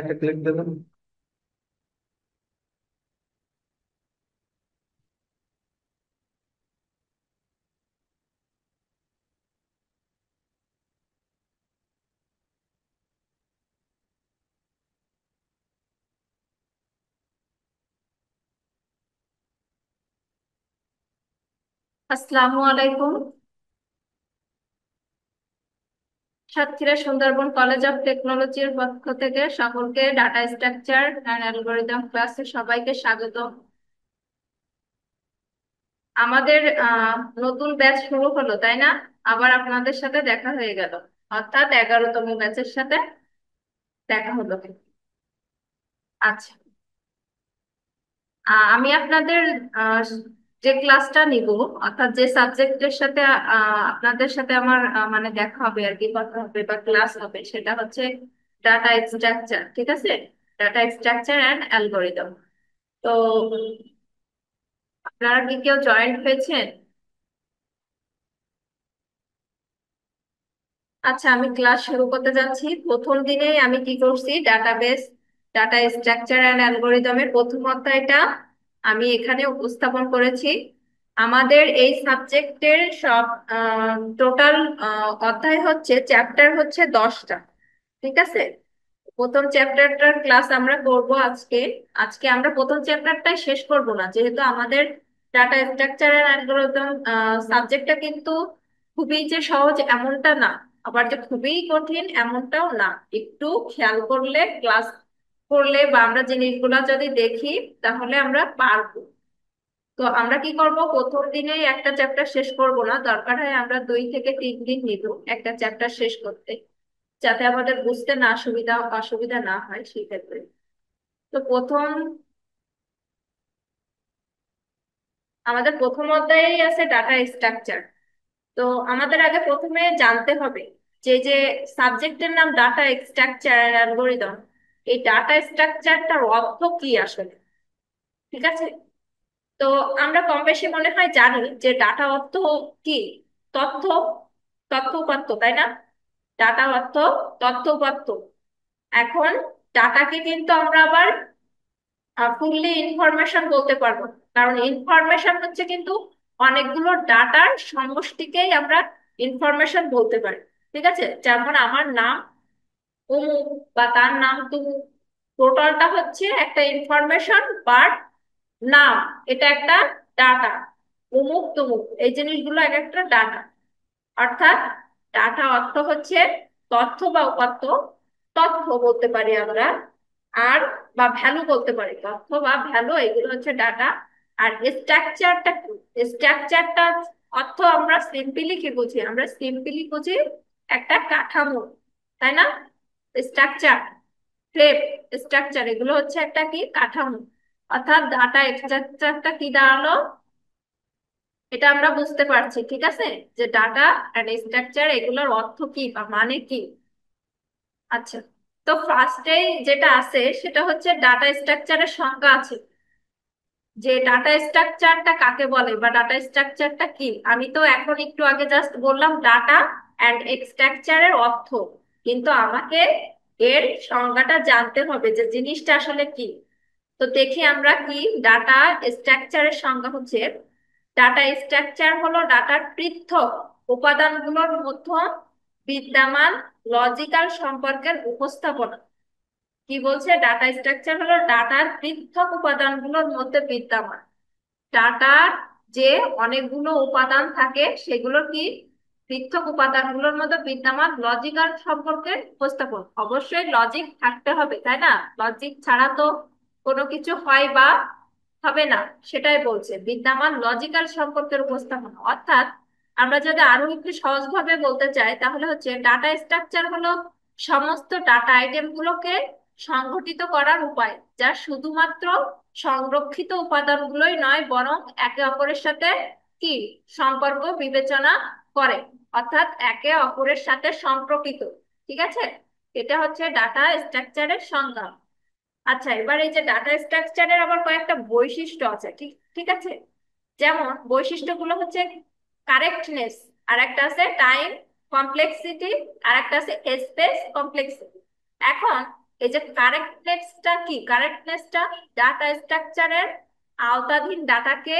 একটা ক্লিক দেবেন। আসসালামু আলাইকুম। সাতক্ষীরা সুন্দরবন কলেজ অফ টেকনোলজির পক্ষ থেকে সকলকে ডাটা স্ট্রাকচার অ্যান্ড অ্যালগোরিদম ক্লাসে সবাইকে স্বাগত। আমাদের নতুন ব্যাচ শুরু হলো, তাই না? আবার আপনাদের সাথে দেখা হয়ে গেল, অর্থাৎ 11তম ব্যাচের সাথে দেখা হলো। আচ্ছা, আমি আপনাদের আহ, যে ক্লাসটা নিব, অর্থাৎ যে সাবজেক্টের সাথে আপনাদের সাথে আমার মানে দেখা হবে আর কি, কথা হবে বা ক্লাস হবে, সেটা হচ্ছে ডাটা স্ট্রাকচার। ঠিক আছে, ডাটা স্ট্রাকচার অ্যান্ড অ্যালগোরিদম। তো আপনারা কি কেউ জয়েন্ট হয়েছেন? আচ্ছা, আমি ক্লাস শুরু করতে যাচ্ছি। প্রথম দিনেই আমি কি করছি, ডাটাবেস, ডাটা স্ট্রাকচার অ্যান্ড অ্যালগোরিদমের প্রথম অধ্যায়টা আমি এখানে উপস্থাপন করেছি। আমাদের এই সাবজেক্টের সব টোটাল অধ্যায় হচ্ছে, চ্যাপ্টার হচ্ছে 10টা। ঠিক আছে, প্রথম চ্যাপ্টারটার ক্লাস আমরা করব আজকে। আজকে আমরা প্রথম চ্যাপ্টারটাই শেষ করব না, যেহেতু আমাদের ডাটা স্ট্রাকচার এন্ড অ্যালগরিদম সাবজেক্টটা কিন্তু খুবই যে সহজ এমনটা না, আবার যে খুবই কঠিন এমনটাও না। একটু খেয়াল করলে, ক্লাস করলে বা আমরা জিনিসগুলো যদি দেখি, তাহলে আমরা পারবো। তো আমরা কি করব, প্রথম দিনেই একটা চ্যাপ্টার শেষ করব না, দরকার হয় আমরা 2 থেকে 3 দিন নিব একটা চ্যাপ্টার শেষ করতে, যাতে আমাদের বুঝতে না অসুবিধা না হয় সেক্ষেত্রে। তো আমাদের প্রথম অধ্যায়েই আছে ডাটা স্ট্রাকচার। তো আমাদের আগে প্রথমে জানতে হবে যে যে সাবজেক্টের নাম ডাটা স্ট্রাকচার আর অ্যালগোরিদম, এই ডাটা স্ট্রাকচারটার অর্থ কি আসলে। ঠিক আছে, তো আমরা কম বেশি মনে হয় জানি যে ডাটা অর্থ কি, তথ্য, তথ্য উপাত্ত, তাই না? ডাটা অর্থ তথ্য উপাত্ত। এখন ডাটাকে কিন্তু আমরা আবার ফুললি ইনফরমেশন বলতে পারবো না। কারণ ইনফরমেশন হচ্ছে কিন্তু অনেকগুলো ডাটার সমষ্টিকেই আমরা ইনফরমেশন বলতে পারি। ঠিক আছে, যেমন আমার নাম অমুক বা তার নাম তুমুক, টোটালটা হচ্ছে একটা ইনফরমেশন, বাট নাম এটা একটা ডাটা। অমুক তুমুক এই জিনিসগুলো এক একটা ডাটা। অর্থাৎ ডাটা অর্থ হচ্ছে তথ্য বা উপাত্ত, তথ্য বলতে পারি আমরা, আর বা ভ্যালু বলতে পারি, তথ্য বা ভ্যালু, এগুলো হচ্ছে ডাটা। আর স্ট্রাকচারটা কি? স্ট্রাকচারটা অর্থ আমরা সিম্পলি কি বুঝি, আমরা সিম্পলি বুঝি একটা কাঠামো, তাই না? স্ট্রাকচার, ফ্রেম, স্ট্রাকচার, এগুলো হচ্ছে একটা কি কাঠামো। অর্থাৎ ডাটা স্ট্রাকচারটা কি দাঁড়ালো, এটা আমরা বুঝতে পারছি। ঠিক আছে, যে ডাটা এন্ড স্ট্রাকচার এগুলোর অর্থ কি বা মানে কি। আচ্ছা, তো ফার্স্টেই যেটা আছে সেটা হচ্ছে ডাটা স্ট্রাকচারের সংজ্ঞা আছে, যে ডাটা স্ট্রাকচারটা কাকে বলে বা ডাটা স্ট্রাকচারটা কি। আমি তো এখন একটু আগে জাস্ট বললাম ডাটা এন্ড স্ট্রাকচারের অর্থ, কিন্তু আমাকে এর সংজ্ঞাটা জানতে হবে যে জিনিসটা আসলে কি। তো দেখি আমরা কি, ডাটা স্ট্রাকচারের সংজ্ঞা হচ্ছে, ডাটা স্ট্রাকচার হলো ডাটার পৃথক উপাদানগুলোর মধ্যে বিদ্যমান লজিক্যাল সম্পর্কের উপস্থাপনা। কি বলছে, ডাটা স্ট্রাকচার হলো ডাটার পৃথক উপাদানগুলোর মধ্যে বিদ্যমান, ডাটার যে অনেকগুলো উপাদান থাকে সেগুলোর কি পৃথক উপাদানগুলোর মধ্যে বিদ্যমান লজিক্যাল সম্পর্কের উপস্থাপন। অবশ্যই লজিক থাকতে হবে, তাই না? লজিক ছাড়া তো কোনো কিছু হয় বা হবে না। সেটাই বলছে বিদ্যমান লজিক্যাল সম্পর্কের উপস্থাপনা। অর্থাৎ আমরা যদি আরো একটু সহজভাবে বলতে চাই, তাহলে হচ্ছে ডাটা স্ট্রাকচার হলো সমস্ত ডাটা আইটেম গুলোকে সংগঠিত করার উপায়, যা শুধুমাত্র সংরক্ষিত উপাদানগুলোই নয়, বরং একে অপরের সাথে কি সম্পর্ক বিবেচনা করে, অর্থাৎ একে অপরের সাথে সম্পর্কিত। ঠিক আছে, এটা হচ্ছে ডাটা স্ট্রাকচারের সংজ্ঞা। আচ্ছা, এবার এই যে ডাটা স্ট্রাকচারের আবার কয়েকটা বৈশিষ্ট্য আছে। ঠিক ঠিক আছে, যেমন বৈশিষ্ট্যগুলো হচ্ছে কারেক্টনেস, আর একটা আছে টাইম কমপ্লেক্সিটি, আর একটা আছে স্পেস কমপ্লেক্সিটি। এখন এই যে কারেক্টনেসটা কি, কারেক্টনেসটা ডাটা স্ট্রাকচারের আওতাধীন ডাটাকে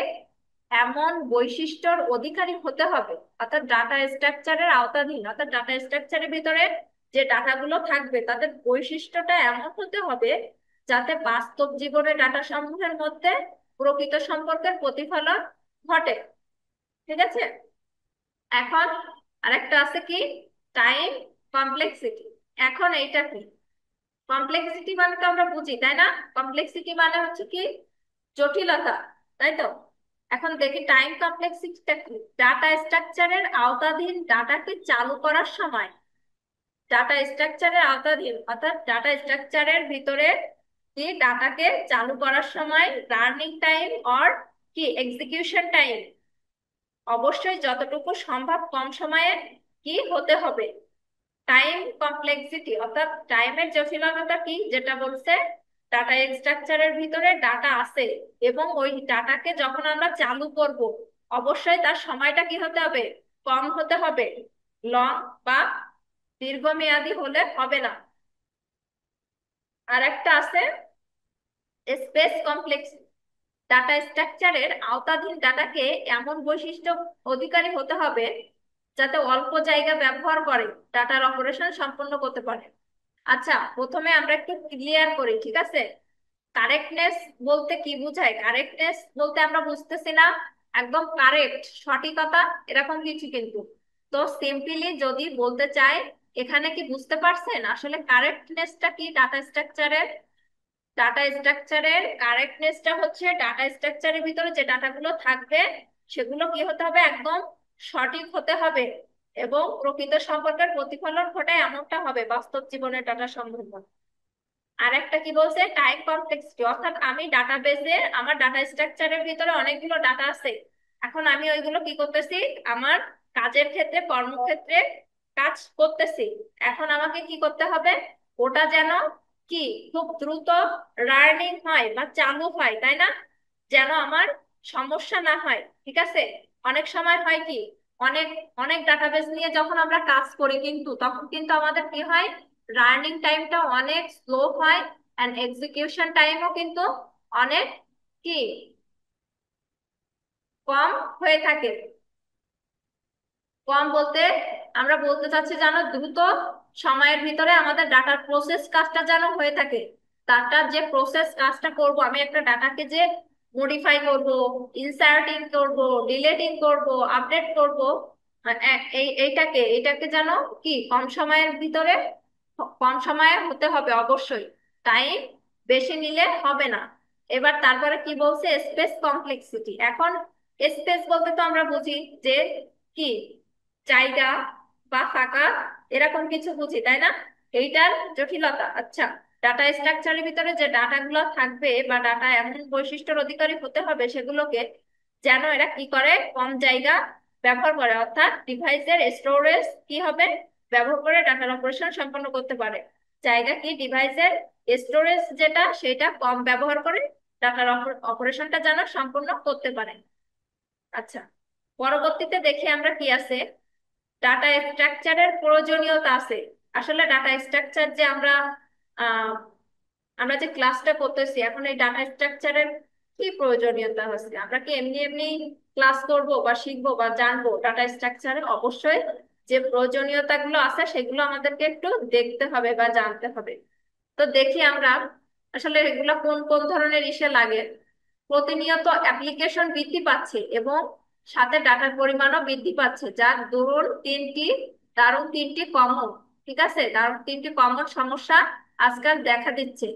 এমন বৈশিষ্ট্যর অধিকারী হতে হবে, অর্থাৎ ডাটা স্ট্রাকচারের আওতাধীন অর্থাৎ ডাটা স্ট্রাকচারের ভিতরে যে ডাটাগুলো থাকবে তাদের বৈশিষ্ট্যটা এমন হতে হবে যাতে বাস্তব জীবনের ডাটা সমূহের মধ্যে প্রকৃত সম্পর্কের প্রতিফলন ঘটে। ঠিক আছে। এখন আরেকটা আছে কি, টাইম কমপ্লেক্সিটি। এখন এইটা কি, কমপ্লেক্সিটি মানে তো আমরা বুঝি তাই না, কমপ্লেক্সিটি মানে হচ্ছে কি জটিলতা, তাই তো। এখন দেখি টাইম কমপ্লেক্সিটিটা কি। ডাটা স্ট্রাকচারের আওতাধীন ডাটাকে চালু করার সময়, ডাটা স্ট্রাকচারের আওতাধীন অর্থাৎ ডাটা স্ট্রাকচারের ভিতরে কি ডাটাকে চালু করার সময় লার্নিং টাইম অর কি এক্সিকিউশন টাইম অবশ্যই যতটুকু সম্ভব কম সময়ে কি হতে হবে। টাইম কমপ্লেক্সিটি অর্থাৎ টাইমের জটিলতা কি, যেটা বলছে ডাটা স্ট্রাকচারের ভিতরে ডাটা আছে এবং ওই ডাটাকে যখন আমরা চালু করব অবশ্যই তার সময়টা কি হতে হবে, কম হতে হবে, লং বা দীর্ঘমেয়াদী হলে হবে না। আর একটা আছে স্পেস কমপ্লেক্স, ডাটা স্ট্রাকচারের আওতাধীন ডাটাকে এমন বৈশিষ্ট্য অধিকারী হতে হবে যাতে অল্প জায়গা ব্যবহার করে ডাটার অপারেশন সম্পন্ন করতে পারে। আচ্ছা, প্রথমে আমরা একটু ক্লিয়ার করি, ঠিক আছে। কারেক্টনেস বলতে কি বোঝায়, কারেক্টনেস বলতে আমরা বুঝতেছি না একদম কারেক্ট সঠিকতা এরকম কিছু, কিন্তু তো সিম্পলি যদি বলতে চাই, এখানে কি বুঝতে পারছেন আসলে কারেক্টনেসটা কি ডাটা স্ট্রাকচারের। ডাটা স্ট্রাকচারের কারেক্টনেসটা হচ্ছে ডাটা স্ট্রাকচারের ভিতরে যে ডাটাগুলো থাকবে সেগুলো কি হতে হবে, একদম সঠিক হতে হবে এবং প্রকৃত সম্পর্কের প্রতিফলন ঘটায় এমনটা হবে বাস্তব জীবনের ডাটা সম্বন্ধ। আর একটা কি বলছে, টাইম কমপ্লেক্সিটি অর্থাৎ আমি ডাটাবেজে আমার ডাটা স্ট্রাকচারের ভিতরে অনেকগুলো ডাটা আছে, এখন আমি ওইগুলো কি করতেছি, আমার কাজের ক্ষেত্রে কর্মক্ষেত্রে কাজ করতেছি। এখন আমাকে কি করতে হবে, ওটা যেন কি খুব দ্রুত লার্নিং হয় বা চালু হয়, তাই না, যেন আমার সমস্যা না হয়। ঠিক আছে। অনেক সময় হয় কি, অনেক অনেক ডাটাবেজ নিয়ে যখন আমরা কাজ করি কিন্তু তখন কিন্তু আমাদের কি হয়, রানিং টাইমটা অনেক স্লো হয় এন্ড এক্সিকিউশন টাইমও কিন্তু অনেক কি কম হয়ে থাকে। কম বলতে আমরা বলতে চাচ্ছি যেন দ্রুত সময়ের ভিতরে আমাদের ডাটার প্রসেস কাজটা যেন হয়ে থাকে। ডাটার যে প্রসেস কাজটা করব, আমি একটা ডাটাকে যে মডিফাই করব, ইনসার্টিং করব, ডিলেটিং করব, আপডেট করব, এইটাকে যেন কি কম সময়ের ভিতরে কম সময়ে হতে হবে অবশ্যই, টাইম বেশি নিলে হবে না। এবার তারপরে কি বলছে, স্পেস কমপ্লেক্সিটি। এখন স্পেস বলতে তো আমরা বুঝি যে কি জায়গা বা ফাঁকা এরকম কিছু বুঝি, তাই না, এইটার জটিলতা। আচ্ছা, ডাটা স্ট্রাকচারের ভিতরে যে ডাটাগুলো থাকবে বা ডাটা এমন বৈশিষ্ট্যের অধিকারী হতে হবে সেগুলোকে যেন এরা কি করে, কম জায়গা ব্যবহার করে অর্থাৎ ডিভাইসের স্টোরেজ কি হবে ব্যবহার করে ডাটার অপারেশন সম্পন্ন করতে পারে। জায়গা কি ডিভাইসের স্টোরেজ যেটা সেটা কম ব্যবহার করে ডাটার অপারেশনটা যেন সম্পূর্ণ করতে পারে। আচ্ছা, পরবর্তীতে দেখি আমরা কি আছে, ডাটা স্ট্রাকচারের প্রয়োজনীয়তা আছে। আসলে ডাটা স্ট্রাকচার যে আহ আমরা যে ক্লাসটা করতেছি এখন, এই ডাটা স্ট্রাকচারের কি প্রয়োজনীয়তা আছে, আমরা কি এমনি এমনি ক্লাস করব বা শিখবো বা জানবো, ডাটা স্ট্রাকচারের অবশ্যই যে প্রয়োজনীয়তা গুলো আছে সেগুলো আমাদেরকে একটু দেখতে হবে বা জানতে হবে। তো দেখি আমরা আসলে এগুলো কোন কোন ধরনের ইসে লাগে। প্রতিনিয়ত অ্যাপ্লিকেশন বৃদ্ধি পাচ্ছে এবং সাথে ডাটার পরিমাণও বৃদ্ধি পাচ্ছে, যার দারুণ তিনটি কমন, ঠিক আছে, দারুণ তিনটি কমন সমস্যা আজকাল দেখা দিচ্ছে।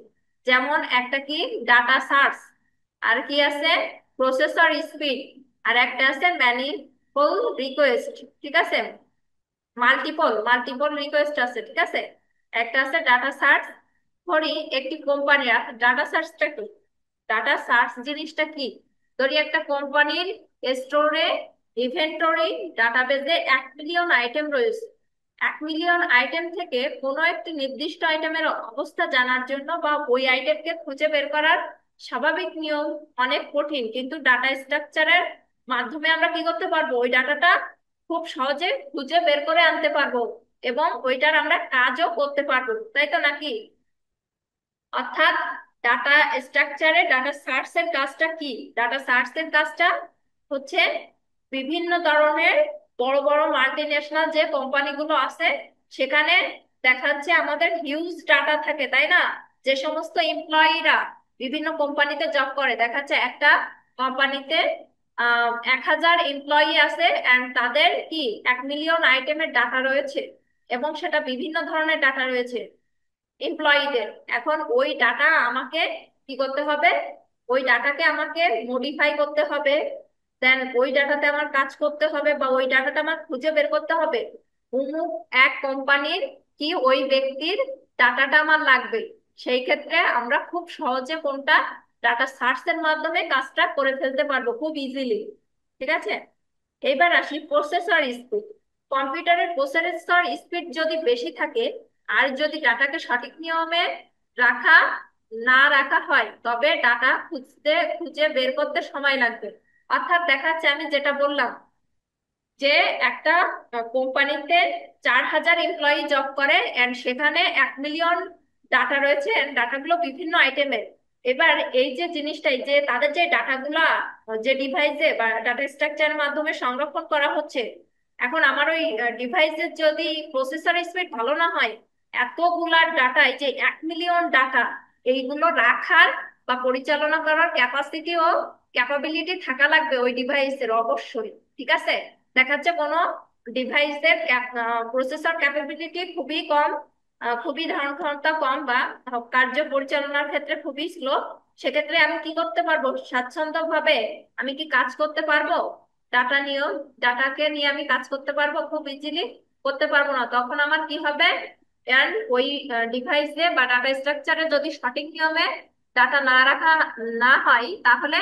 যেমন একটা কি ডাটা সার্চ, আর কি আছে প্রসেসর স্পিড, আর একটা আছে ম্যানিফোল্ড রিকোয়েস্ট। ঠিক আছে, মাল্টিপল মাল্টিপল রিকোয়েস্ট আছে। ঠিক আছে, একটা আছে ডাটা সার্চ। ধরি একটি কোম্পানি, ডাটা সার্চটা কি, ডাটা সার্চ জিনিসটা কি, ধরি একটা কোম্পানির স্টোরে ইনভেন্টরি ডাটাবেজে 1 মিলিয়ন আইটেম রয়েছে। 1 মিলিয়ন আইটেম থেকে কোনো একটি নির্দিষ্ট আইটেমের অবস্থা জানার জন্য বা ওই আইটেমকে খুঁজে বের করার স্বাভাবিক নিয়ম অনেক কঠিন, কিন্তু ডাটা স্ট্রাকচারের মাধ্যমে আমরা কি করতে পারবো, ওই ডাটাটা খুব সহজে খুঁজে বের করে আনতে পারবো এবং ওইটার আমরা কাজও করতে পারবো, তাই তো নাকি। অর্থাৎ ডাটা স্ট্রাকচারে ডাটা সার্চ এর কাজটা কি? ডাটা সার্চ এর কাজটা হচ্ছে বিভিন্ন ধরনের বড় বড় মাল্টি ন্যাশনাল যে কোম্পানিগুলো আছে, সেখানে দেখা যাচ্ছে আমাদের হিউজ ডাটা থাকে, তাই না? যে সমস্ত এমপ্লয়িরা বিভিন্ন কোম্পানিতে জব করে, দেখা যাচ্ছে একটা কোম্পানিতে 1,000 এমপ্লয়ি আছে, এন্ড তাদের কি 1 মিলিয়ন আইটেমের ডাটা রয়েছে, এবং সেটা বিভিন্ন ধরনের ডাটা রয়েছে এমপ্লয়ীদের। এখন ওই ডাটা আমাকে কি করতে হবে? ওই ডাটাকে আমাকে মডিফাই করতে হবে, দেন ওই ডাটাতে আমার কাজ করতে হবে, বা ওই ডাটাটা আমার খুঁজে বের করতে হবে অমুক এক কোম্পানির কি ওই ব্যক্তির ডাটাটা আমার লাগবে। সেই ক্ষেত্রে আমরা খুব সহজে কোনটা ডাটা সার্চ এর মাধ্যমে কাজটা করে ফেলতে পারবো খুব ইজিলি। ঠিক আছে, এবার আসি প্রসেসর স্পিড। কম্পিউটারের প্রসেসর স্পিড যদি বেশি থাকে, আর যদি ডাটাকে সঠিক নিয়মে রাখা না রাখা হয়, তবে ডাটা খুঁজে বের করতে সময় লাগবে। অর্থাৎ দেখা যাচ্ছে আমি যেটা বললাম যে একটা কোম্পানিতে 4,000 এমপ্লয়ি জব করে, এন্ড সেখানে 1 মিলিয়ন ডাটা রয়েছে, ডাটাগুলো বিভিন্ন আইটেমের। এবার এই যে জিনিসটাই যে তাদের যে ডাটাগুলা যে ডিভাইসে বা ডাটা স্ট্রাকচারের মাধ্যমে সংরক্ষণ করা হচ্ছে, এখন আমার ওই ডিভাইসের যদি প্রসেসর স্পিড ভালো না হয়, এতগুলা ডাটা, এই যে 1 মিলিয়ন ডাটা, এইগুলো রাখার বা পরিচালনা করার ক্যাপাসিটি ও ক্যাপাবিলিটি থাকা লাগবে ওই ডিভাইসের অবশ্যই। ঠিক আছে, দেখা যাচ্ছে কোনো ডিভাইসের প্রসেসর ক্যাপাবিলিটি খুবই কম, খুবই ধারণ ক্ষমতা কম, বা কার্য পরিচালনার ক্ষেত্রে খুবই স্লো, সেক্ষেত্রে আমি কি করতে পারবো স্বাচ্ছন্দ্যভাবে? আমি কি কাজ করতে পারবো ডাটা নিয়েও? ডাটাকে নিয়ে আমি কাজ করতে পারবো খুব ইজিলি? করতে পারবো না। তখন আমার কি হবে? এন্ড ওই ডিভাইসে বা ডাটা স্ট্রাকচারে যদি সঠিক নিয়মে ডাটা না রাখা না হয়, তাহলে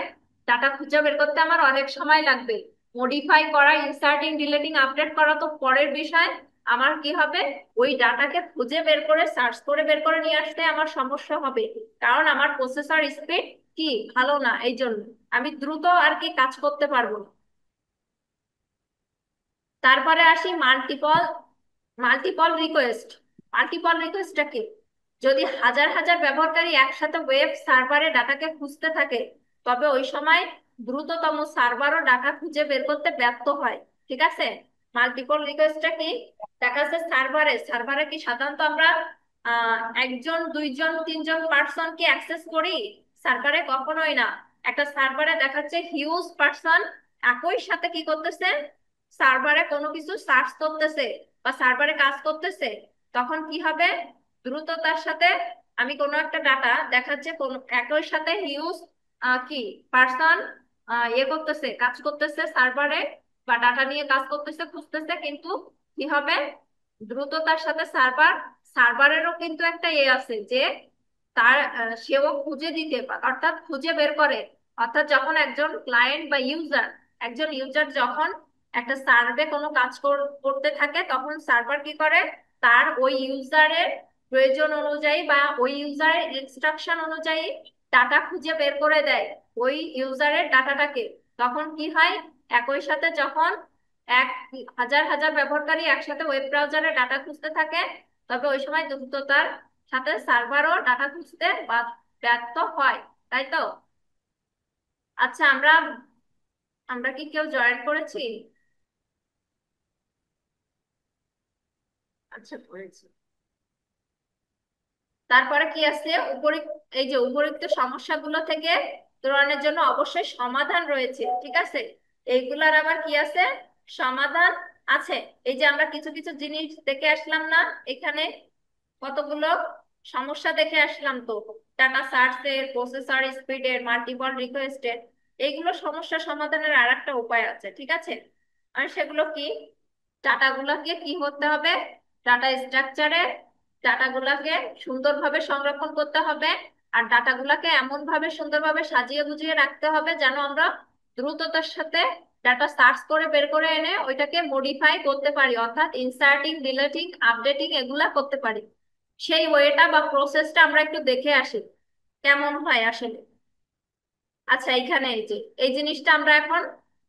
ডাটা খুঁজে বের করতে আমার অনেক সময় লাগবে। মডিফাই করা, ইনসার্টিং, ডিলিটিং, আপডেট করা তো পরের বিষয়। আমার কি হবে? ওই ডাটাকে খুঁজে বের করে সার্চ করে বের করে নিয়ে আসতে আমার সমস্যা হবে, কারণ আমার প্রসেসর স্পিড কি ভালো না, এই জন্য আমি দ্রুত আর কি কাজ করতে পারবো না। তারপরে আসি মাল্টিপল মাল্টিপল রিকোয়েস্ট। মাল্টিপল রিকোয়েস্টটা কি? যদি হাজার হাজার ব্যবহারকারী একসাথে ওয়েব সার্ভারে ডাটাকে খুঁজতে থাকে, তবে ওই সময় দ্রুততম সার্ভারও ডাটা খুঁজে বের করতে ব্যর্থ হয়। ঠিক আছে, মাল্টিপল রিকোয়েস্টটা কি? দেখা যাচ্ছে সার্ভারে সার্ভারে কি সাধারণত আমরা একজন দুইজন তিনজন পার্সন কি অ্যাক্সেস করি? সার্ভারে কখনোই না। একটা সার্ভারে দেখাচ্ছে হিউজ পার্সন একই সাথে কি করতেছে, সার্ভারে কোনো কিছু সার্চ করতেছে বা সার্ভারে কাজ করতেছে। তখন কি হবে? দ্রুততার সাথে আমি কোনো একটা ডাটা দেখাচ্ছে কোন একই সাথে হিউজ কি পার্সন ইয়ে করতেছে, কাজ করতেছে সার্ভারে, বা ডাটা নিয়ে কাজ করতেছে, খুঁজতেছে, কিন্তু কি হবে? দ্রুততার সাথে সার্ভারেরও কিন্তু একটা ইয়ে আছে যে তার সেও খুঁজে দিতে অর্থাৎ খুঁজে বের করে। অর্থাৎ যখন একজন ক্লায়েন্ট বা ইউজার, একজন ইউজার যখন একটা সার্ভে কোনো কাজ করতে থাকে, তখন সার্ভার কি করে? তার ওই ইউজারের প্রয়োজন অনুযায়ী বা ওই ইউজারের ইনস্ট্রাকশন অনুযায়ী ডাটা খুঁজে বের করে দেয় ওই ইউজারের ডাটাটাকে। তখন কি হয়? একই সাথে যখন 1,000 ব্যবহারকারী একসাথে ওয়েব ব্রাউজারে ডাটা খুঁজতে থাকে, তবে ওই সময় দ্রুততার সাথে সার্ভারও ডাটা খুঁজতে বা ব্যর্থ হয়। তাই তো? আচ্ছা, আমরা আমরা কি কেউ জয়েন করেছি? আচ্ছা, করেছি। তারপরে কি আছে এই যে উপরিক্ত সমস্যাগুলো থেকে ত্বরণের জন্য অবশ্যই সমাধান রয়েছে। ঠিক আছে, এইগুলার আবার কি আছে? সমাধান আছে। এই যে আমরা কিছু কিছু জিনিস দেখে আসলাম না এখানে, কতগুলো সমস্যা দেখে আসলাম তো, ডাটা সার্চের, প্রসেসর স্পিডের, মাল্টিপল রিকোয়েস্টের। এইগুলো সমস্যা সমাধানের আর একটা উপায় আছে। ঠিক আছে, আর সেগুলো কি? ডাটাগুলোকে কি করতে হবে? ডাটা স্ট্রাকচারে ডাটাগুলোকে সুন্দরভাবে সংরক্ষণ করতে হবে, আর ডাটাগুলোকে এমন ভাবে সুন্দরভাবে সাজিয়ে গুজিয়ে রাখতে হবে যেন আমরা দ্রুততার সাথে ডাটা সার্চ করে বের করে এনে ওইটাকে মডিফাই করতে পারি, অর্থাৎ ইনসার্টিং, ডিলিটিং, আপডেটিং এগুলা করতে পারি। সেই ওয়েটা বা প্রসেসটা আমরা একটু দেখে আসি কেমন হয় আসলে। আচ্ছা, এইখানে এই যে এই জিনিসটা আমরা এখন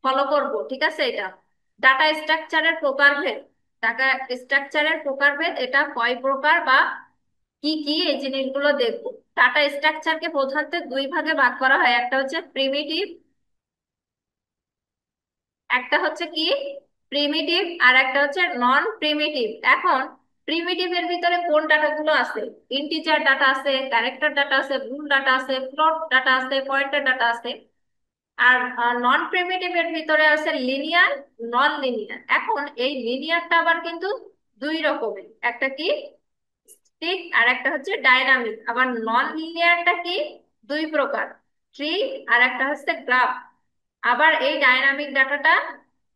ফলো করব। ঠিক আছে, এটা ডাটা স্ট্রাকচারের প্রকারভেদ। ডাটা স্ট্রাকচারের প্রকারভেদ, এটা কয় প্রকার বা কি কি এই জিনিসগুলো দেখবো। ডাটা স্ট্রাকচারকে প্রধানত দুই ভাগে ভাগ করা হয়, একটা হচ্ছে প্রিমিটিভ, একটা হচ্ছে কি প্রিমিটিভ, আর একটা হচ্ছে নন প্রিমিটিভ। এখন প্রিমিটিভ এর ভিতরে কোন ডাটাগুলো আছে? ইন্টিজার ডাটা আছে, ক্যারেক্টার ডাটা আছে, বুল ডাটা আছে, ফ্লোট ডাটা আছে, পয়েন্টার ডাটা আছে। আর নন প্রিমিটিভ এর ভিতরে আছে লিনিয়ার, নন লিনিয়ার। এখন এই লিনিয়ারটা আবার কিন্তু দুই রকমের, একটা কি স্টিক আর একটা হচ্ছে ডাইনামিক। আবার নন লিনিয়ারটা কি দুই প্রকার, ট্রি আর একটা হচ্ছে গ্রাফ। আবার এই ডাইনামিক ডাটাটা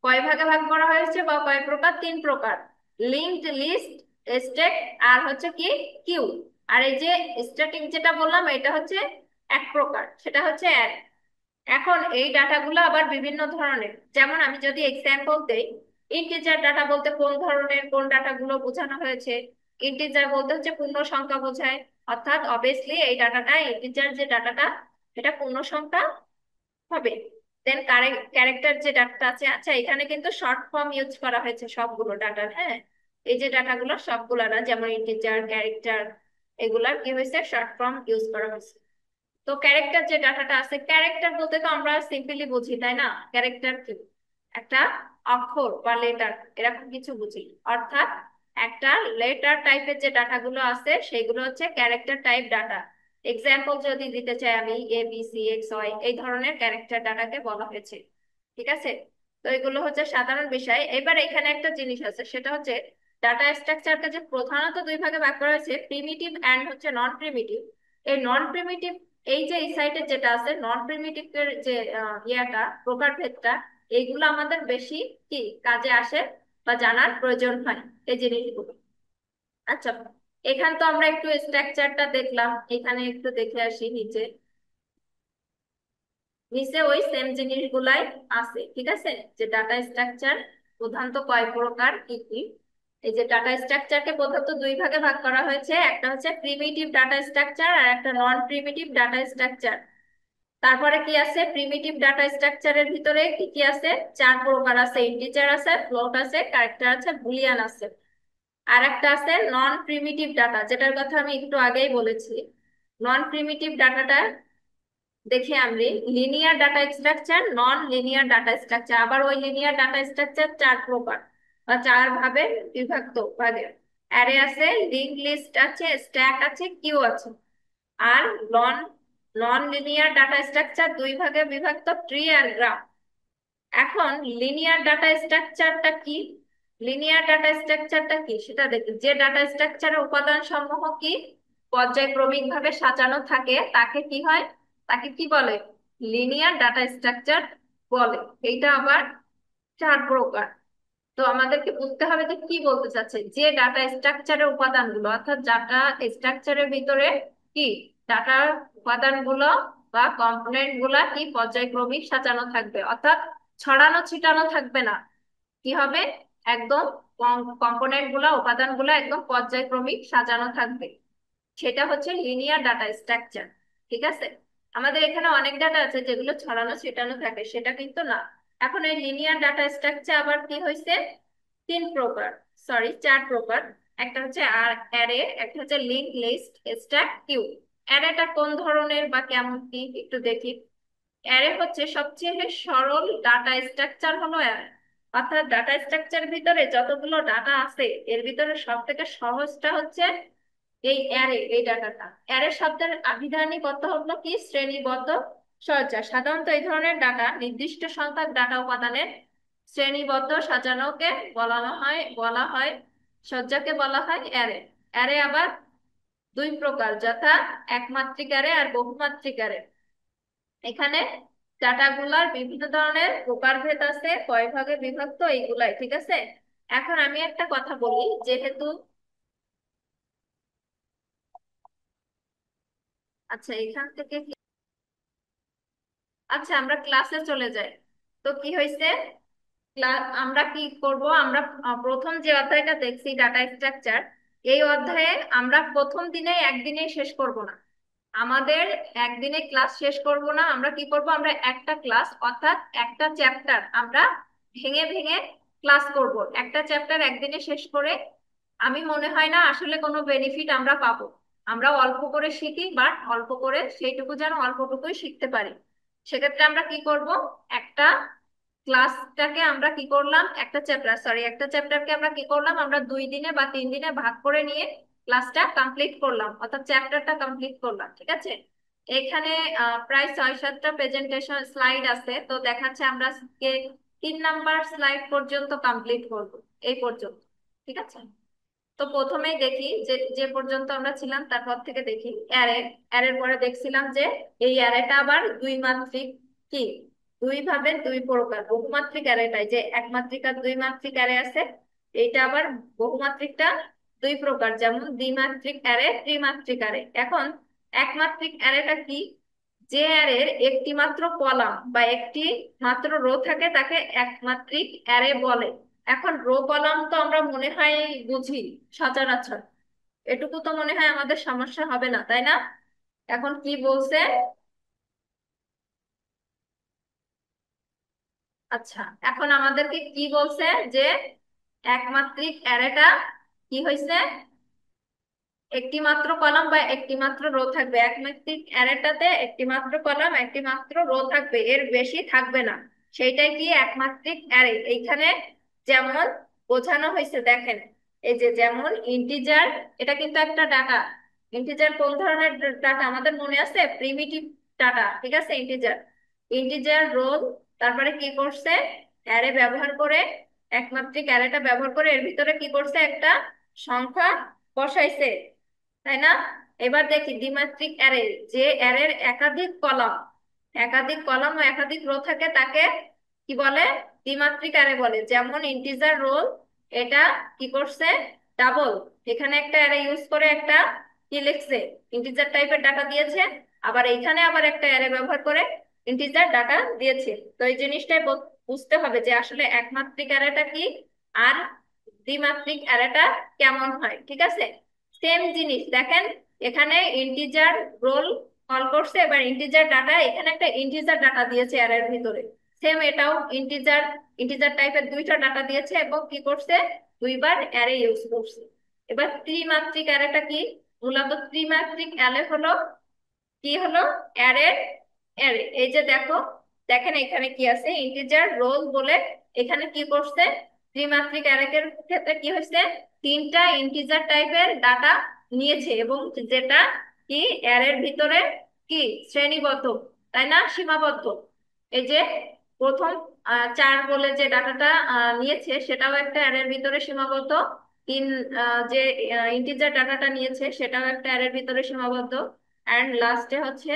কয় ভাগে ভাগ করা হয়েছে বা কয় প্রকার? তিন প্রকার, লিঙ্কড লিস্ট, স্ট্যাক আর হচ্ছে কি কিউ। আর এই যে স্ট্যাটিক যেটা বললাম এটা হচ্ছে এক প্রকার, সেটা হচ্ছে অ্যারে। এখন এই ডাটাগুলো আবার বিভিন্ন ধরনের, যেমন আমি যদি এক্সাম্পল দেই, ইন্টিজার ডাটা বলতে কোন ধরনের কোন ডাটাগুলো বোঝানো হয়েছে? ইন্টিজার বলতে হচ্ছে পূর্ণ সংখ্যা বোঝায়, অর্থাৎ অবভিয়াসলি এই ডাটাটা, ইন্টিজার যে ডাটাটা এটা পূর্ণ সংখ্যা হবে। দেন ক্যারেক্টার যে ডাটা আছে, আচ্ছা এখানে কিন্তু শর্ট ফর্ম ইউজ করা হয়েছে সবগুলো ডাটার, হ্যাঁ। এই যে ডাটাগুলো সবগুলো না, যেমন ইন্টিজার, ক্যারেক্টার, এগুলার কি হয়েছে শর্ট ফর্ম ইউজ করা হয়েছে। তো ক্যারেক্টার যে ডাটাটা আছে, ক্যারেক্টার বলতে তো আমরা সিম্পলি বুঝি তাই না, ক্যারেক্টার কি একটা অক্ষর বা লেটার এরকম কিছু বুঝি। অর্থাৎ একটা লেটার টাইপের যে ডাটাগুলো আছে সেগুলো হচ্ছে ক্যারেক্টার টাইপ ডাটা। এক্সাম্পল যদি দিতে চাই আমি, A B C x Y, এই ধরনের ক্যারেক্টার ডাটাকে বলা হয়েছে। ঠিক আছে, তো এগুলো হচ্ছে সাধারণ বিষয়। এবার এখানে একটা জিনিস আছে, সেটা হচ্ছে ডাটা স্ট্রাকচারকে যে প্রধানত দুই ভাগে ভাগ করা হয়েছে, প্রিমিটিভ এন্ড হচ্ছে নন প্রিমিটিভ। এই নন প্রিমিটিভ, এই যে এই সাইটে যেটা আছে নন প্রিমিটিভ এর যে ইয়াটা প্রকারভেদটা, এইগুলো আমাদের বেশি কি কাজে আসে বা জানার প্রয়োজন হয়, এই জিনিসগুলো। আচ্ছা, এখান তো আমরা একটু স্ট্রাকচারটা দেখলাম, এখানে একটু দেখে আসি নিচে। নিচে ওই সেম জিনিসগুলাই আছে, ঠিক আছে। যে ডাটা স্ট্রাকচার প্রধানত কয় প্রকার, কি কি। এই যে ডাটা স্ট্রাকচারকে প্রধানত দুই ভাগে ভাগ করা হয়েছে, একটা হচ্ছে প্রিমিটিভ ডাটা স্ট্রাকচার আর একটা নন প্রিমিটিভ ডাটা স্ট্রাকচার। তারপরে কি আছে, প্রিমিটিভ ডাটা স্ট্রাকচারের ভিতরে কি কি আছে? চার প্রকার আছে, ইন্টিজার আছে, ফ্লোট আছে, ক্যারেক্টার আছে, বুলিয়ান আছে। আর একটা আছে নন প্রিমিটিভ ডাটা, যেটার কথা আমি একটু আগেই বলেছি। নন প্রিমিটিভ ডাটাটা দেখি আমি, linear data structure, non linear data structure. আবার ওই লিনিয়ার ডাটা স্ট্রাকচার চার প্রকার বা চার ভাবে বিভক্ত ভাগে। অ্যারে আছে, লিঙ্ক লিস্ট আছে, স্ট্যাক আছে, কিউ আছে। আর নন নন লিনিয়ার ডাটা স্ট্রাকচার দুই ভাগে বিভক্ত, ট্রি আর গ্রাফ। এখন লিনিয়ার ডাটা স্ট্রাকচারটা কি? লিনিয়ার ডাটা স্ট্রাকচারটা কি সেটা দেখি। যে ডাটা স্ট্রাকচারের উপাদান সমূহ কি পর্যায়ক্রমিক ভাবে সাজানো থাকে তাকে কি হয়, তাকে কি বলে? লিনিয়ার ডাটা স্ট্রাকচার বলে। এইটা আবার চার প্রকার। তো আমাদেরকে বুঝতে হবে যে কি বলতে চাচ্ছে, যে ডাটা স্ট্রাকচারের উপাদানগুলো, অর্থাৎ ডাটা স্ট্রাকচারের ভিতরে কি ডাটার উপাদানগুলো বা কম্পোনেন্ট গুলা কি পর্যায়ক্রমিক সাজানো থাকবে, অর্থাৎ ছড়ানো ছিটানো থাকবে না। কি হবে, একদম কম্পোনেন্ট গুলা, উপাদান গুলা একদম পর্যায়ক্রমিক সাজানো থাকবে। সেটা হচ্ছে লিনিয়ার ডাটা স্ট্রাকচার। ঠিক আছে, আমাদের এখানে অনেক ডাটা আছে যেগুলো ছড়ানো ছিটানো থাকে, সেটা কিন্তু না। এখন এই লিনিয়ার ডাটা স্ট্রাকচার আবার কি হয়েছে, তিন প্রকার, সরি চার প্রকার। একটা হচ্ছে আর অ্যারে, একটা হচ্ছে লিঙ্ক লিস্ট, স্ট্যাক, কিউ। অ্যারেটা কোন ধরনের বা কেমন কি একটু দেখি। অ্যারে হচ্ছে সবচেয়ে সরল ডাটা স্ট্রাকচার হলো অ্যারে। অর্থাৎ ডাটা স্ট্রাকচারের ভিতরে যতগুলো ডাটা আছে এর ভিতরে সব থেকে সহজটা হচ্ছে এই অ্যারে, এই ডাটাটা। অ্যারে শব্দের আভিধানিক অর্থ হলো কি শ্রেণীবদ্ধ সজ্জা। সাধারণত এই ধরনের ডাটা নির্দিষ্ট সংখ্যক ডাটা উপাদানের শ্রেণীবদ্ধ সাজানোকে বলা হয় সজ্জাকে বলা হয় অ্যারে। অ্যারে আবার দুই প্রকার, যথা একমাত্রিক অ্যারে আর বহুমাত্রিক অ্যারে। এখানে ডাটাগুলার বিভিন্ন ধরনের প্রকারভেদ আছে, কয় ভাগে বিভক্ত এইগুলাই, ঠিক আছে। এখন আমি একটা কথা বলি, যেহেতু, আচ্ছা এখান থেকে আচ্ছা আমরা ক্লাসে চলে যাই। তো কি হয়েছে, আমরা কি করব, আমরা প্রথম যে অধ্যায়টা দেখছি ডাটা স্ট্রাকচার, এই অধ্যায়ে আমরা প্রথম দিনে একদিনেই শেষ করব না। আমাদের একদিনে ক্লাস শেষ করব না, আমরা কি করব, আমরা একটা ক্লাস অর্থাৎ একটা চ্যাপ্টার আমরা ভেঙে ভেঙে ক্লাস করব। একটা চ্যাপ্টার একদিনে শেষ করে আমি মনে হয় না আসলে কোনো বেনিফিট আমরা পাবো। আমরা অল্প করে শিখি, বাট অল্প করে সেইটুকু যেন অল্পটুকুই শিখতে পারি। সেক্ষেত্রে আমরা কি করব, একটা ক্লাসটাকে আমরা কি করলাম, একটা চ্যাপ্টারকে আমরা কি করলাম, আমরা 2 দিনে বা 3 দিনে ভাগ করে নিয়ে ক্লাসটা কমপ্লিট করলাম, অর্থাৎ চ্যাপ্টারটা কমপ্লিট করলাম। ঠিক আছে, এখানে প্রায় 6-7টা প্রেজেন্টেশন স্লাইড আছে, তো দেখাচ্ছে আমরা আজকে 3 নাম্বার স্লাইড পর্যন্ত কমপ্লিট করব, এই পর্যন্ত। ঠিক আছে, তো প্রথমেই দেখি যে যে পর্যন্ত আমরা ছিলাম তারপর থেকে দেখি অ্যারে। অ্যারের পরে দেখছিলাম যে এই অ্যারেটা আবার দুই মাত্রিক, কি দুই ভাবে দুই প্রকার, বহুমাত্রিক অ্যারেটাই যে একমাত্রিক আর দুই মাত্রিক অ্যারে আছে, এইটা আবার বহুমাত্রিকটা দুই প্রকার, যেমন দ্বিমাত্রিক অ্যারে, ত্রিমাত্রিক অ্যারে। এখন একমাত্রিক অ্যারেটা কি, যে অ্যারের একটি মাত্র কলাম বা একটি মাত্র রো থাকে তাকে একমাত্রিক অ্যারে বলে। এখন রো কলাম তো আমরা মনে হয় বুঝি সচরাচর, এটুকু তো মনে হয় আমাদের সমস্যা হবে না, তাই না? এখন কি বলছে, আচ্ছা, এখন আমাদেরকে কি বলছে যে একমাত্রিক অ্যারেটা কি হয়েছে, একটি মাত্র কলাম বা একটি মাত্র রো থাকবে। একমাত্রিক অ্যারেটাতে একটি মাত্র কলাম একটি মাত্র রো থাকবে, এর বেশি থাকবে না, সেইটাই কি একমাত্রিক অ্যারে। এইখানে যেমন বোঝানো হয়েছে দেখেন, এই যে যেমন ইন্টিজার, এটা কিন্তু একটা ডাটা। ইন্টিজার কোন ধরনের ডাটা আমাদের মনে আছে, প্রিমিটিভ ডাটা। ঠিক আছে, ইন্টিজার, ইন্টিজার রোল, তারপরে কি করছে, অ্যারে ব্যবহার করে, একমাত্রিক অ্যারেটা ব্যবহার করে এর ভিতরে কি করছে, একটা সংখ্যা বসাইছে, তাই না? এবার দেখি দ্বিমাত্রিক অ্যারে, যে অ্যারের একাধিক কলাম ও একাধিক রো থাকে তাকে কি বলে, দ্বিমাত্রিক অ্যারে বলে। যেমন ইন্টিজার রোল, এটা কি করছে, ডাবল, এখানে একটা অ্যারে ইউজ করে একটা কি লিখছে, ইন্টিজার টাইপের ডাটা দিয়েছে, আবার এইখানে আবার একটা অ্যারে ব্যবহার করে ইন্টিজার ডাটা দিয়েছে। তো এই জিনিসটাই বুঝতে হবে যে আসলে একমাত্রিক অ্যারেটা কি আর দ্বিমাত্রিক অ্যারেটা কেমন হয়। ঠিক আছে, সেম জিনিস দেখেন, এখানে ইন্টিজার রোল কল করছে, এবার ইন্টিজার ডাটা, এখানে একটা ইন্টিজার ডাটা দিয়েছে অ্যারের ভিতরে, সেম এটাও ইন্টিজার, ইন্টিজার টাইপের দুইটা ডাটা দিয়েছে এবং কি করছে, দুইবার অ্যারে ইউজ করছে। এবার ত্রিমাত্রিক অ্যারেটা কি, মূলত ত্রিমাত্রিক অ্যারে হলো কি, হলো অ্যারে, অ্যারে এই যে দেখো, দেখেন এখানে কি আছে, ইন্টিজার রোল বলে, এখানে কি করছে, ত্রিমাত্রিক অ্যারের ক্ষেত্রে কি হয়েছে, 3টা ইন্টিজার টাইপের ডাটা নিয়েছে এবং যেটা কি অ্যারের ভিতরে কি শ্রেণীবদ্ধ, তাই না, সীমাবদ্ধ। এই যে প্রথম 4 বলে যে ডাটাটা নিয়েছে সেটাও একটা অ্যারের ভিতরে সীমাবদ্ধ, 3 যে ইন্টিজার ডাটাটা নিয়েছে সেটাও একটা অ্যারের ভিতরে সীমাবদ্ধ, অ্যান্ড লাস্টে হচ্ছে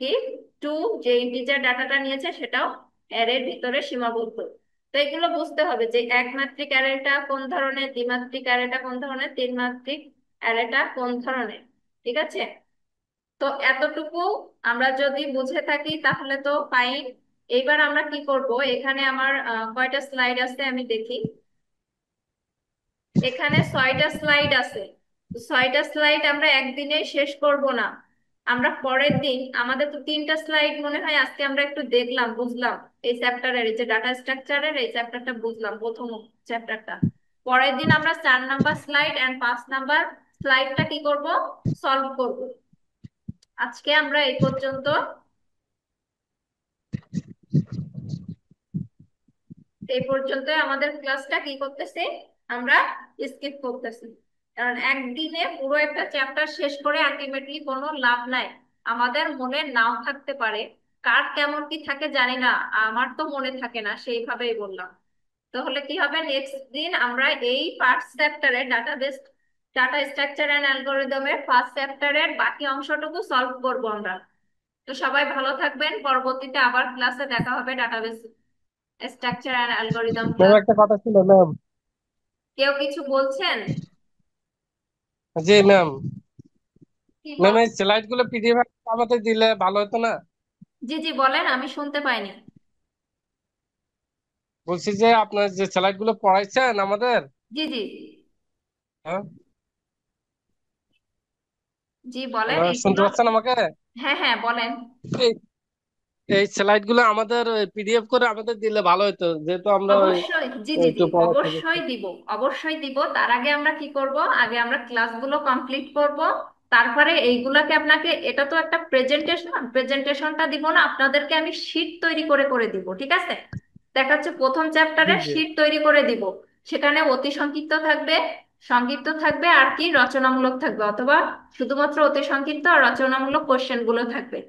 কি 2, যে ইন্টিজার ডাটাটা নিয়েছে সেটাও অ্যারের ভিতরে সীমাবদ্ধ। তো এগুলো বুঝতে হবে যে একমাত্রিক অ্যারেটা কোন ধরনের, দ্বিমাত্রিক অ্যারেটা কোন ধরনের, তিনমাত্রিক অ্যারেটা কোন ধরনের। ঠিক আছে, তো এতটুকু আমরা যদি বুঝে থাকি তাহলে তো ফাইন। এইবার আমরা কি করব, এখানে আমার কয়টা স্লাইড আছে আমি দেখি, এখানে 6টা স্লাইড আছে। তো 6টা স্লাইড আমরা একদিনে শেষ করব না, আমরা পরের দিন, আমাদের তো 3টা স্লাইড মনে হয় আজকে আমরা একটু দেখলাম বুঝলাম, এই চ্যাপ্টারের এই যে ডাটা স্ট্রাকচারের এই চ্যাপ্টারটা বুঝলাম, প্রথম চ্যাপ্টারটা। পরের দিন আমরা 4 নাম্বার স্লাইড এন্ড 5 নাম্বার স্লাইডটা কি করব, সলভ করব। আজকে আমরা এই পর্যন্ত, এই পর্যন্ত আমাদের ক্লাসটা কি করতেছে, আমরা স্কিপ করতেছি, কারণ একদিনে পুরো একটা চ্যাপ্টার শেষ করে আলটিমেটলি কোনো লাভ নাই। আমাদের মনে নাও থাকতে পারে, কার কেমন কি থাকে জানি না, আমার তো মনে থাকে না, সেইভাবেই বললাম। তাহলে কি হবে, নেক্সট দিন আমরা এই ফার্স্ট চ্যাপ্টারে ডাটাবেস, ডাটা স্ট্রাকচার এন্ড অ্যালগরিদমের ফার্স্ট চ্যাপ্টারের বাকি অংশটুকু সলভ করব আমরা। তো সবাই ভালো থাকবেন, পরবর্তীতে আবার ক্লাসে দেখা হবে database structure and algorithm ma'am class. একটা কথা ছিল ম্যাম। কেউ কিছু বলছেন? জি ম্যাম। কি ম্যাম বল, এই স্লাইড গুলো পিডিএফ আমাদের দিলে ভালো হতো না? জি জি বলেন, আমি শুনতে পাইনি। বলছি যে আপনার যে স্লাইড গুলো পড়াইছেন আমাদের, জি জি হ্যাঁ, জি বলেন হ্যাঁ, শুনতে এইগুলো। পাচ্ছেন আমাকে? হ্যাঁ হ্যাঁ বলেন। এই এই স্লাইড গুলো আমাদের পিডিএফ করে আমাদের দিলে ভালো হতো, যেহেতু আমরা অবশ্যই, জি জি জি একটু পড়াতে অবশ্যই দিব, অবশ্যই দিব। তার আগে আমরা কি করব, আগে আমরা ক্লাসগুলো কমপ্লিট করব, তারপরে এইগুলাকে আপনাকে, এটা তো একটা প্রেজেন্টেশন, প্রেজেন্টেশনটা দিব না আপনাদেরকে, আমি শীট তৈরি করে করে দিব, ঠিক আছে? দেখা যাচ্ছে প্রথম জি চ্যাপ্টারে জি। শীট তৈরি করে দিব, সেখানে অতি সংক্ষিপ্ত থাকবে, সংক্ষিপ্ত থাকবে আর কি রচনামূলক থাকবে, অথবা শুধুমাত্র অতি সংক্ষিপ্ত আর রচনামূলক কোশ্চেন গুলো থাকবে।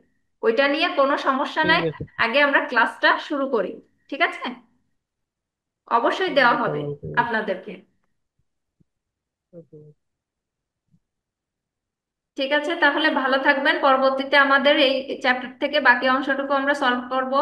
ওইটা নিয়ে কোনো সমস্যা ঠিক নাই। আছে। আগে আমরা ক্লাসটা শুরু করি, ঠিক আছে? অবশ্যই দেওয়া হবে আপনাদেরকে। ঠিক আছে, তাহলে ভালো থাকবেন। পরবর্তীতে আমাদের এই চ্যাপ্টার থেকে বাকি অংশটুকু আমরা সলভ করব।